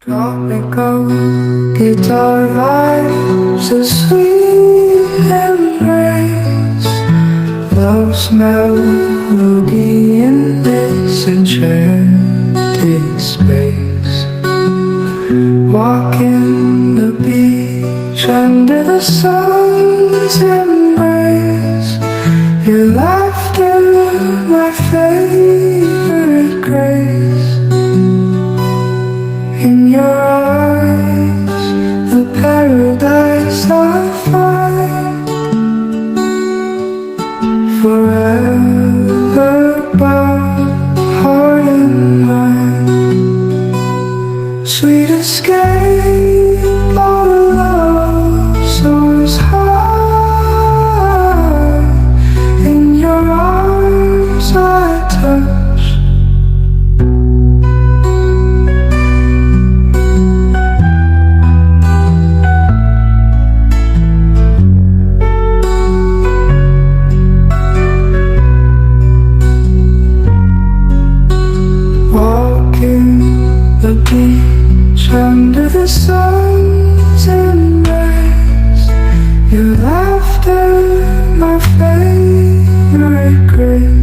Tropical guitar vibes, a sweet embrace, love's melody in this enchanted space. Walking the beach under the sun's embrace, your laughter, my favorite grace. In your eyes, the paradise I find, forever bound, heart and mind. Sweet escape, all love soars high. In your arms I touch. The beach under the sun's embrace, your laughter, my favorite grace.